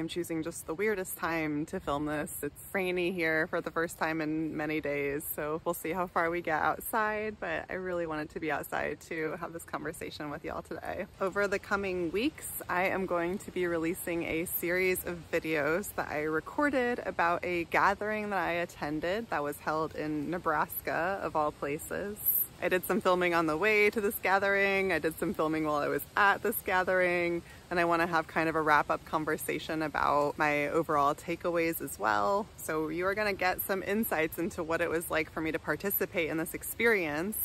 I'm choosing just the weirdest time to film this. It's rainy here for the first time in many days, so we'll see how far we get outside, but I really wanted to be outside to have this conversation with y'all today. Over the coming weeks, I am going to be releasing a series of videos that I recorded about a gathering that I attended that was held in Nebraska, of all places. I did some filming on the way to this gathering, I did some filming while I was at this gathering, and I want to have kind of a wrap-up conversation about my overall takeaways as well. So you are going to get some insights into what it was like for me to participate in this experience.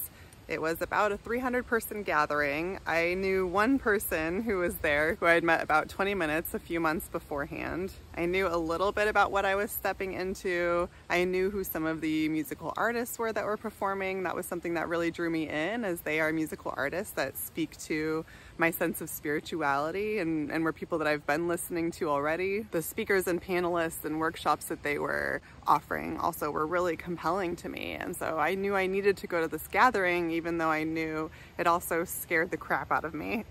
It was about a 300-person gathering. I knew one person who was there who I had met about 20 minutes a few months beforehand. I knew a little bit about what I was stepping into. I knew who some of the musical artists were that were performing. That was something that really drew me in, as they are musical artists that speak to my sense of spirituality and were people that I've been listening to already. The speakers and panelists and workshops that they were offering also were really compelling to me, and so I knew I needed to go to this gathering, even though I knew it also scared the crap out of me.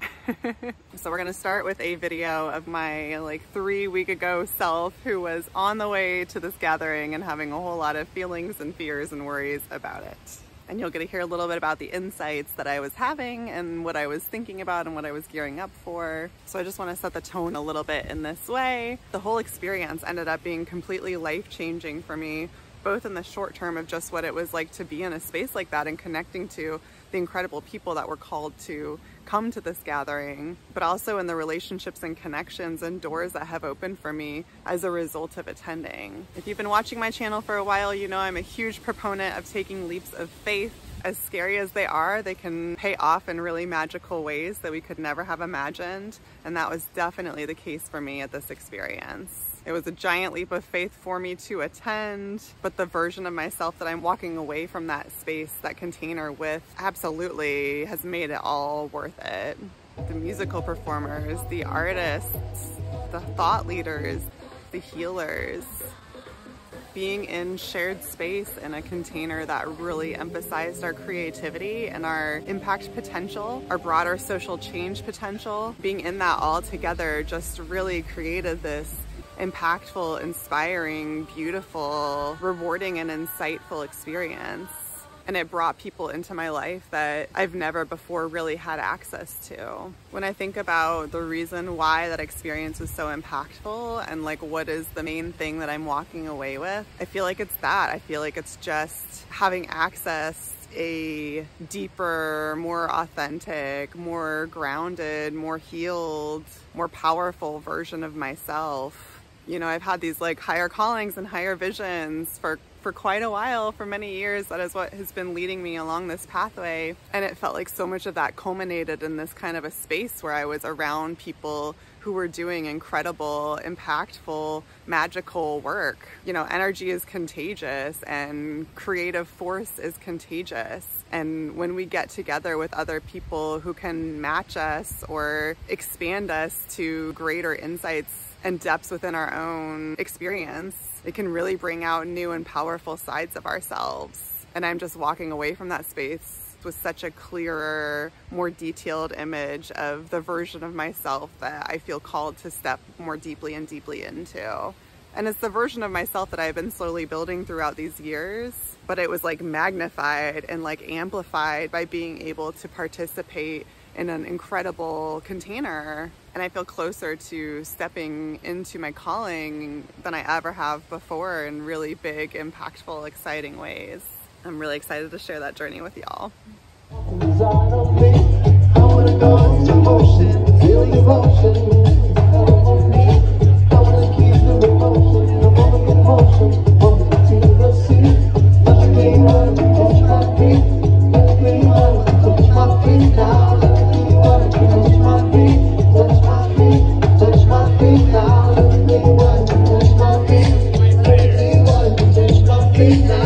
So we're gonna start with a video of my 3-week ago self who was on the way to this gathering and having a whole lot of feelings and fears and worries about it. And you'll get to hear a little bit about the insights that I was having and what I was thinking about and what I was gearing up for. So I just want to set the tone a little bit in this way. The whole experience ended up being completely life-changing for me, both in the short term of just what it was like to be in a space like that and connecting to the incredible people that were called to come to this gathering, but also in the relationships and connections and doors that have opened for me as a result of attending. If you've been watching my channel for a while, you know I'm a huge proponent of taking leaps of faith. As scary as they are, they can pay off in really magical ways that we could never have imagined, and that was definitely the case for me at this experience. It was a giant leap of faith for me to attend, but the version of myself that I'm walking away from that space, that container with, absolutely has made it all worth it. The musical performers, the artists, the thought leaders, the healers, being in shared space in a container that really emphasized our creativity and our impact potential, our broader social change potential. Being in that all together just really created this impactful, inspiring, beautiful, rewarding, and insightful experience. And it brought people into my life that I've never before really had access to. When I think about the reason why that experience was so impactful and what is the main thing that I'm walking away with, I feel like it's that. I feel like it's just having access a deeper, more authentic, more grounded, more healed, more powerful version of myself. You know, I've had these higher callings and higher visions for quite a while, for many years. That is what has been leading me along this pathway. And it felt like so much of that culminated in this kind of a space where I was around people who were doing incredible, impactful, magical work. You know, energy is contagious and creative force is contagious. And when we get together with other people who can match us or expand us to greater insights and depths within our own experience, it can really bring out new and powerful sides of ourselves. And I'm just walking away from that space with such a clearer, more detailed image of the version of myself that I feel called to step more deeply and deeply into. And it's the version of myself that I've been slowly building throughout these years, but it was magnified and amplified by being able to participate in an incredible container. And I feel closer to stepping into my calling than I ever have before in really big, impactful, exciting ways. I'm really excited to share that journey with y'all. Now